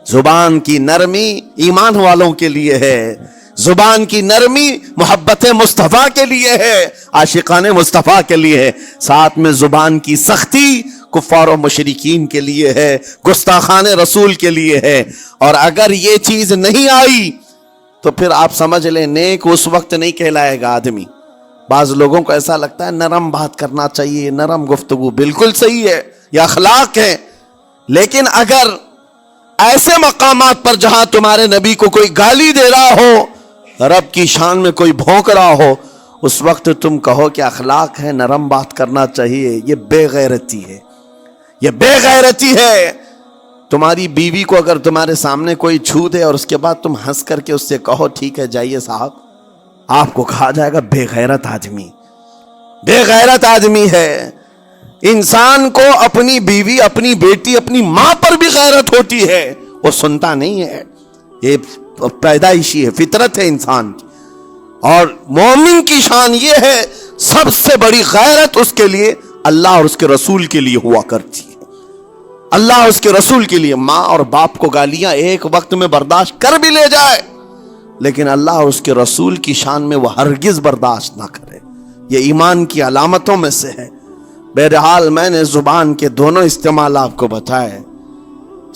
زبان کی نرمی ایمان والوں کے لیے ہے، زبان کی نرمی محبت مصطفیٰ کے لیے ہے، عاشقان مصطفیٰ کے لیے ہے، ساتھ میں زبان کی سختی کفار و مشرکین کے لیے ہے، گستاخان رسول کے لیے ہے۔ اور اگر یہ چیز نہیں آئی تو پھر آپ سمجھ لیں نیک اس وقت نہیں کہلائے گا آدمی۔ بعض لوگوں کو ایسا لگتا ہے نرم بات کرنا چاہیے، نرم گفتگو، بالکل صحیح ہے، یہ اخلاق ہے، لیکن اگر ایسے مقامات پر جہاں تمہارے نبی کو کوئی گالی دے رہا ہو، رب کی شان میں کوئی بھونک رہا ہو، اس وقت تم کہو کہ اخلاق ہے، نرم بات کرنا چاہیے، یہ بے غیرتی ہے، یہ بے غیرتی ہے۔ تمہاری بیوی کو اگر تمہارے سامنے کوئی چھو دے اور اس کے بعد تم ہنس کر کے اس سے کہو ٹھیک ہے جائیے صاحب، آپ کو کہا جائے گا بے غیرت آدمی، بے غیرت آدمی ہے۔ انسان کو اپنی بیوی، اپنی بیٹی، اپنی ماں پر بھی غیرت ہوتی ہے، وہ سنتا نہیں ہے، یہ پیدائشی ہے، فطرت ہے انسان کی۔ اور مومن کی شان یہ ہے سب سے بڑی غیرت اس کے لیے اللہ اور اس کے رسول کے لیے ہوا کرتی ہے، اللہ اور اس کے رسول کے لیے۔ ماں اور باپ کو گالیاں ایک وقت میں برداشت کر بھی لے جائے، لیکن اللہ اور اس کے رسول کی شان میں وہ ہرگز برداشت نہ کرے، یہ ایمان کی علامتوں میں سے ہے۔ بہرحال میں نے زبان کے دونوں استعمال آپ کو بتائے،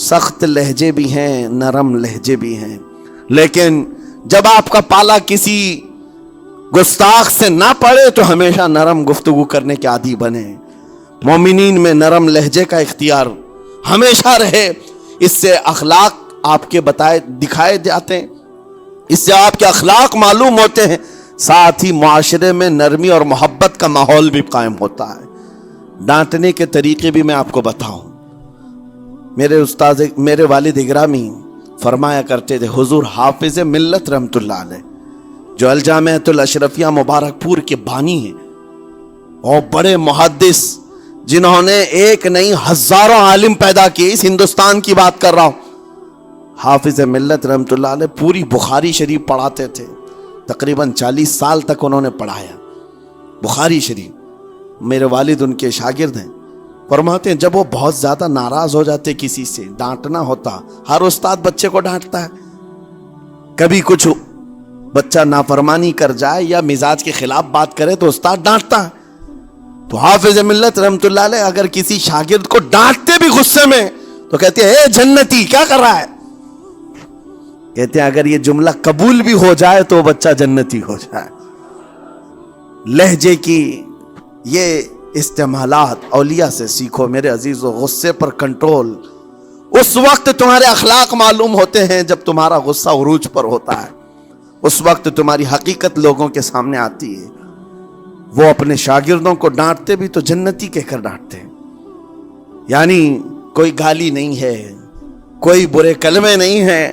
سخت لہجے بھی ہیں، نرم لہجے بھی ہیں، لیکن جب آپ کا پالا کسی گستاخ سے نہ پڑے تو ہمیشہ نرم گفتگو کرنے کے عادی بنے۔ مومنین میں نرم لہجے کا اختیار ہمیشہ رہے، اس سے اخلاق آپ کے بتائے دکھائے جاتے ہیں، اس سے آپ کے اخلاق معلوم ہوتے ہیں۔ ساتھ ہی معاشرے میں نرمی اور محبت کا ماحول بھی قائم ہوتا ہے۔ ڈانٹنے کے طریقے بھی میں آپ کو بتاؤں۔ میرے والد اگرامی فرمایا کرتے تھے، حضور حافظ ملت رحمت اللہ علیہ جو الجامعۃ الاشرفیہ مبارک پور کے بانی ہیں اور بڑے محدث جنہوں نے ایک نہیں ہزاروں عالم پیدا کیے، اس ہندوستان کی بات کر رہا ہوں، حافظ ملت رحمت اللہ علیہ پوری بخاری شریف پڑھاتے تھے۔ تقریباً 40 سال تک انہوں نے پڑھایا بخاری شریف۔ میرے والد ان کے شاگرد ہیں۔ فرماتے ہیں جب وہ بہت زیادہ ناراض ہو جاتے کسی سے، ڈانٹنا ہوتا، ہر استاد بچے کو ڈانٹتا ہے، کبھی کچھ بچہ نافرمانی کر جائے یا مزاج کے خلاف بات کرے تو استاد ڈانٹتا ہے۔ تو حافظ ملت رحمت اللہ علیہ اگر کسی شاگرد کو ڈانٹتے بھی غصے میں تو کہتے ہیں اے جنتی کیا کر رہا ہے؟ کہتے ہیں اگر یہ جملہ قبول بھی ہو جائے تو بچہ جنتی ہو جائے۔ لہجے کی یہ استعمالات اولیاء سے سیکھو میرے عزیزو۔ غصے پر کنٹرول اس وقت تمہارے اخلاق معلوم ہوتے ہیں جب تمہارا غصہ عروج پر ہوتا ہے، اس وقت تمہاری حقیقت لوگوں کے سامنے آتی ہے۔ وہ اپنے شاگردوں کو ڈانٹتے بھی تو جنتی کہہ کر ڈانٹتے ہیں، یعنی کوئی گالی نہیں ہے، کوئی برے کلمے نہیں ہیں،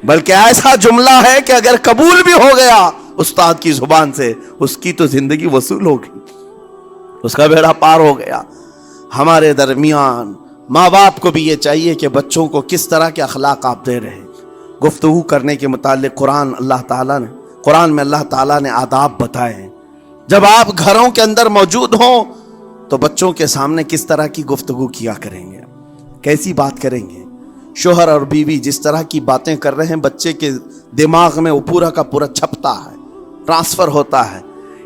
بلکہ ایسا جملہ ہے کہ اگر قبول بھی ہو گیا استاد کی زبان سے، اس کی تو زندگی وصول ہوگی، اس کا بیڑا پار ہو گیا۔ ہمارے درمیان ماں باپ کو بھی یہ چاہیے کہ بچوں کو کس طرح کے اخلاق آپ دے رہے ہیں۔ گفتگو کرنے کے متعلق قرآن میں اللہ تعالیٰ نے آداب بتائے ہیں۔ جب آپ گھروں کے اندر موجود ہوں تو بچوں کے سامنے کس طرح کی گفتگو کیا کریں گے، کیسی بات کریں گے۔ شوہر اور بیوی جس طرح کی باتیں کر رہے ہیں بچے کے دماغ میں وہ پورا کا پورا چھپتا ہے، ٹرانسفر ہوتا ہے۔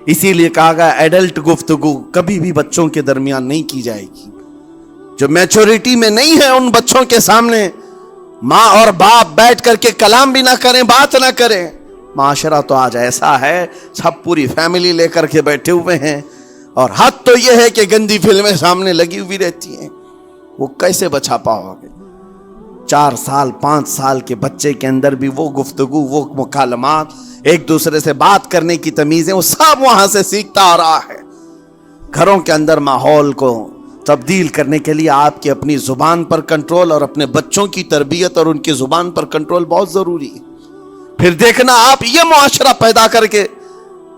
اسی لیے کہا گیا ایڈلٹ گفتگو کبھی بھی بچوں کے درمیان نہیں کی جائے گی۔ جو میچورٹی میں نہیں ہے ان بچوں کے سامنے ماں اور باپ بیٹھ کر کے کلام بھی نہ کریں، بات نہ کریں۔ معاشرہ تو آج ایسا ہے، سب پوری فیملی لے کر کے بیٹھے ہوئے ہیں، اور حد تو یہ ہے کہ گندی فلمیں سامنے لگی ہوئی رہتی ہیں۔ وہ کیسے بچا پاؤ گے؟ 4 سال 5 سال کے بچے کے اندر بھی وہ گفتگو، وہ مکالمات، ایک دوسرے سے بات کرنے کی تمیزیں، وہ سب وہاں سے سیکھتا آ رہا ہے۔ گھروں کے اندر ماحول کو تبدیل کرنے کے لیے آپ کی اپنی زبان پر کنٹرول اور اپنے بچوں کی تربیت اور ان کی زبان پر کنٹرول بہت ضروری ہے۔ پھر دیکھنا آپ یہ معاشرہ پیدا کر کے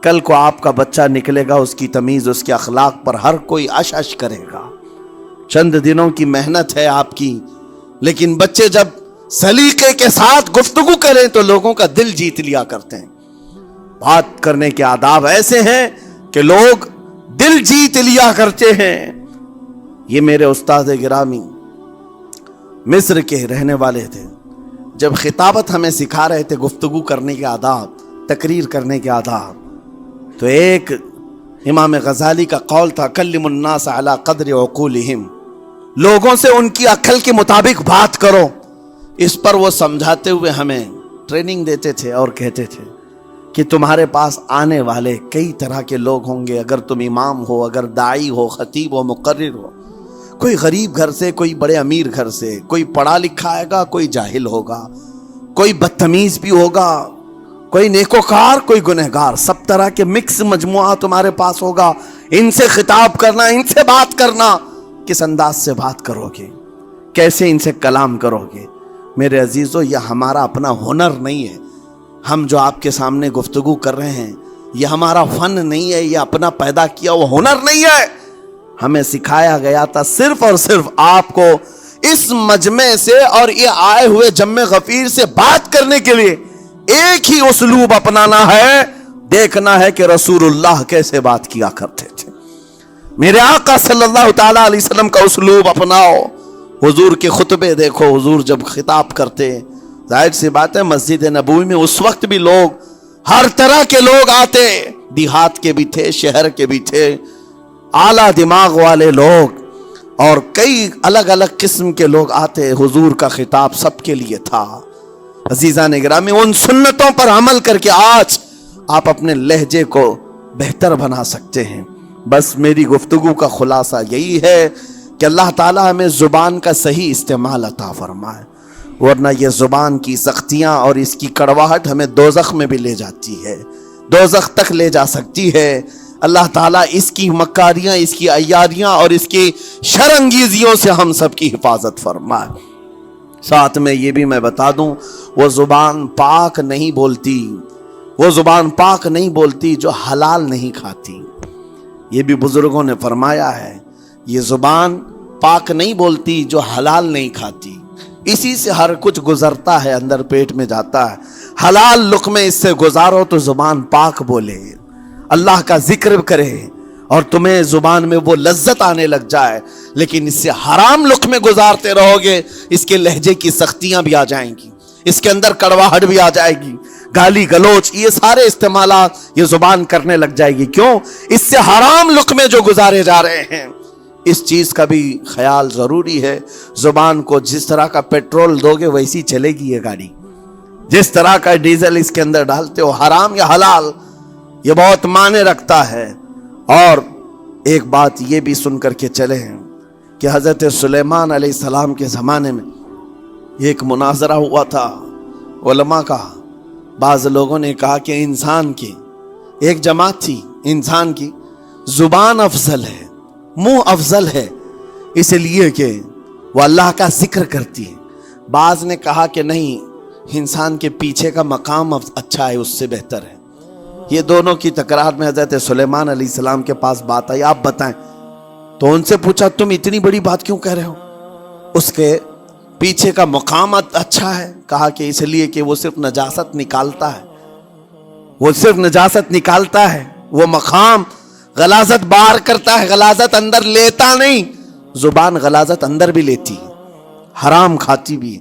کل کو آپ کا بچہ نکلے گا، اس کی تمیز، اس کے اخلاق پر ہر کوئی اش اش کرے گا۔ چند دنوں کی محنت ہے آپ کی، لیکن بچے جب سلیقے کے ساتھ گفتگو کریں تو لوگوں کا دل جیت لیا کرتے ہیں۔ بات کرنے کے آداب ایسے ہیں کہ لوگ دل جیت لیا کرتے ہیں۔ یہ میرے استاد گرامی مصر کے رہنے والے تھے، جب خطابت ہمیں سکھا رہے تھے گفتگو کرنے کے آداب، تقریر کرنے کے آداب، تو ایک امام غزالی کا قول تھا کلم الناس علی قدر عقولہم، لوگوں سے ان کی عقل کے مطابق بات کرو۔ اس پر وہ سمجھاتے ہوئے ہمیں ٹریننگ دیتے تھے اور کہتے تھے کہ تمہارے پاس آنے والے کئی طرح کے لوگ ہوں گے، اگر تم امام ہو، اگر داعی ہو، خطیب ہو، مقرر ہو، کوئی غریب گھر سے، کوئی بڑے امیر گھر سے، کوئی پڑھا لکھا آئے گا، کوئی جاہل ہوگا، کوئی بدتمیز بھی ہوگا، کوئی نیکوکار، کوئی گنہگار، سب طرح کے مکس مجموعہ تمہارے پاس ہوگا۔ ان سے خطاب کرنا، ان سے بات کرنا، کس انداز سے بات کرو گے، کیسے ان سے کلام کرو گے۔ میرے عزیزو، یہ ہمارا اپنا ہنر نہیں ہے۔ ہم جو آپ کے سامنے گفتگو کر رہے ہیں یہ ہمارا فن نہیں ہے، یہ اپنا پیدا کیا وہ ہنر نہیں ہے۔ ہمیں سکھایا گیا تھا صرف اور صرف آپ کو اس مجمع سے اور یہ آئے ہوئے جمع غفیر سے بات کرنے کے لیے ایک ہی اسلوب اپنانا ہے، دیکھنا ہے کہ رسول اللہ کیسے بات کیا کرتے تھے۔ میرے آقا صلی اللہ تعالی علیہ وسلم کا اسلوب اپناؤ۔ حضور کے خطبے دیکھو، حضور جب خطاب کرتے، ظاہر سی بات ہے مسجد نبوی میں اس وقت بھی لوگ، ہر طرح کے لوگ آتے، دیہات کے بھی تھے، شہر کے بھی تھے، اعلیٰ دماغ والے لوگ اور کئی الگ الگ قسم کے لوگ آتے۔ حضور کا خطاب سب کے لیے تھا۔ عزیزان گرامی، ان سنتوں پر عمل کر کے آج آپ اپنے لہجے کو بہتر بنا سکتے ہیں۔ بس میری گفتگو کا خلاصہ یہی ہے کہ اللہ تعالیٰ ہمیں زبان کا صحیح استعمال عطا فرمائے، ورنہ یہ زبان کی سختیاں اور اس کی کڑواہٹ ہمیں دوزخ میں بھی لے جاتی ہے۔ دوزخ تک لے جا سکتی ہے۔ اللہ تعالیٰ اس کی مکاریاں، اس کی عیاریاں اور اس کی شرانگیزیوں سے ہم سب کی حفاظت فرمائے۔ ساتھ میں یہ بھی میں بتا دوں، وہ زبان پاک نہیں بولتی، وہ زبان پاک نہیں بولتی جو حلال نہیں کھاتی۔ یہ بھی بزرگوں نے فرمایا ہے، یہ زبان پاک نہیں بولتی جو حلال نہیں کھاتی، اسی سے ہر کچھ گزرتا ہے، اندر پیٹ میں جاتا ہے۔ حلال لقمے اس سے گزارو تو زبان پاک بولے، اللہ کا ذکر کرے اور تمہیں زبان میں وہ لذت آنے لگ جائے، لیکن اس سے حرام لقمے گزارتے رہو گے، اس کے لہجے کی سختیاں بھی آ جائیں گی، اس کے اندر کڑواہٹ بھی آ جائے گی، گالی گلوچ، یہ سارے استعمالات یہ زبان کرنے لگ جائے گی۔ کیوں؟ اس سے حرام لقمے جو گزارے جا رہے ہیں۔ اس چیز کا بھی خیال ضروری ہے۔ زبان کو جس طرح کا پیٹرول دو گے ویسی چلے گی یہ گاڑی، جس طرح کا ڈیزل اس کے اندر ڈالتے ہو، حرام یا حلال، یہ بہت معنی رکھتا ہے۔ اور ایک بات یہ بھی سن کر کے چلے ہیں کہ حضرت سلیمان علیہ السلام کے زمانے میں ایک مناظرہ ہوا تھا علماء کا۔ بعض لوگوں نے کہا کہ انسان کی ایک جماعت تھی، انسان کی زبان افضل ہے، منہ افضل ہے، اس لیے کہ وہ اللہ کا ذکر کرتی ہے۔ بعض نے کہا کہ نہیں، انسان کے پیچھے کا مقام اچھا ہے، اس سے بہتر ہے۔ یہ دونوں کی تکرار میں حضرت سلیمان علیہ السلام کے پاس بات آئی، آپ بتائیں۔ تو ان سے پوچھا تم اتنی بڑی بات کیوں کہہ رہے ہو؟ اس کے پیچھے کا مقام اچھا ہے۔ کہا کہ اس لیے کہ وہ صرف نجاست نکالتا ہے، وہ صرف نجاست نکالتا ہے، وہ مقام غلاظت باہر کرتا ہے، غلاظت اندر لیتا نہیں۔ زبان غلاظت اندر بھی لیتی ہے، حرام کھاتی بھی،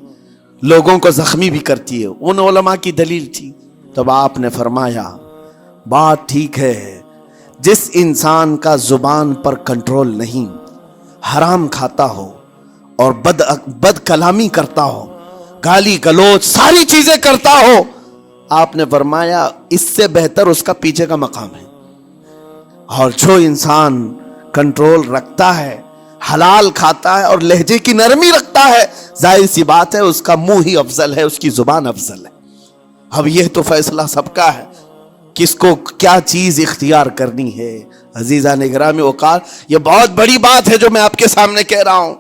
لوگوں کو زخمی بھی کرتی ہے۔ ان علماء کی دلیل تھی۔ تب آپ نے فرمایا بات ٹھیک ہے، جس انسان کا زبان پر کنٹرول نہیں، حرام کھاتا ہو اور بد کلامی کرتا ہو، گالی گلوچ ساری چیزیں کرتا ہو، آپ نے فرمایا اس سے بہتر اس کا پیچھے کا مقام ہے۔ اور جو انسان کنٹرول رکھتا ہے، حلال کھاتا ہے اور لہجے کی نرمی رکھتا ہے، ظاہر سی بات ہے اس کا منہ ہی افضل ہے، اس کی زبان افضل ہے۔ اب یہ تو فیصلہ سب کا ہے، کس کو کیا چیز اختیار کرنی ہے۔ عزیزان گرامی اوقات، یہ بہت بڑی بات ہے جو میں آپ کے سامنے کہہ رہا ہوں۔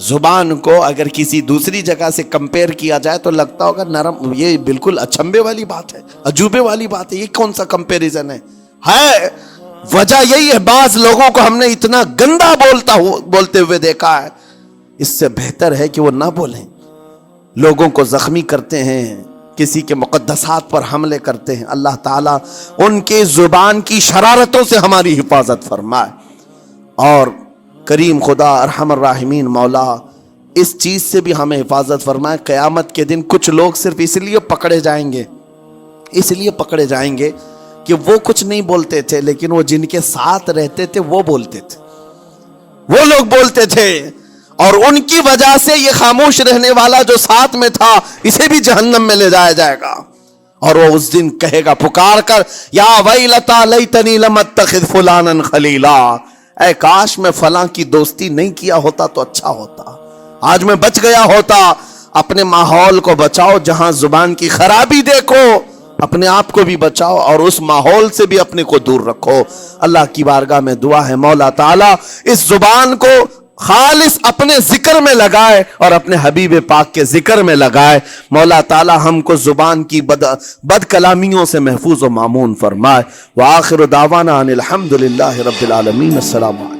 زبان کو اگر کسی دوسری جگہ سے کمپیئر کیا جائے تو لگتا ہوگا نرم، یہ بالکل اچنبے والی بات ہے، عجوبے والی بات ہے، یہ کون سا کمپیریزن ہے؟ وجہ یہی ہے، بعض لوگوں کو ہم نے اتنا گندا بولتے ہوئے دیکھا ہے، اس سے بہتر ہے کہ وہ نہ بولیں۔ لوگوں کو زخمی کرتے ہیں، کسی کے مقدسات پر حملے کرتے ہیں۔ اللہ تعالیٰ ان کے زبان کی شرارتوں سے ہماری حفاظت فرمائے، اور کریم خدا ارحم الراحمین مولا اس چیز سے بھی ہمیں حفاظت فرمائے۔ قیامت کے دن کچھ لوگ صرف اس لیے پکڑے جائیں گے کہ وہ کچھ نہیں بولتے تھے، لیکن وہ جن کے ساتھ رہتے تھے وہ بولتے تھے، وہ لوگ بولتے تھے، اور ان کی وجہ سے یہ خاموش رہنے والا جو ساتھ میں تھا اسے بھی جہنم میں لے جایا جائے گا۔ اور وہ اس دن کہے گا پکار کر، یا ویلتا لیتنی لم اتخذ فلانا خلیلا، اے کاش میں فلاں کی دوستی نہیں کیا ہوتا تو اچھا ہوتا، آج میں بچ گیا ہوتا۔ اپنے ماحول کو بچاؤ، جہاں زبان کی خرابی دیکھو اپنے آپ کو بھی بچاؤ، اور اس ماحول سے بھی اپنے کو دور رکھو۔ اللہ کی بارگاہ میں دعا ہے مولا تعالیٰ اس زبان کو خالص اپنے ذکر میں لگائے اور اپنے حبیب پاک کے ذکر میں لگائے۔ مولا تعالیٰ ہم کو زبان کی بد کلامیوں سے محفوظ و مامون فرمائے۔ وآخر دعوانا ان الحمد للہ رب العالمین۔ السلام علیکم۔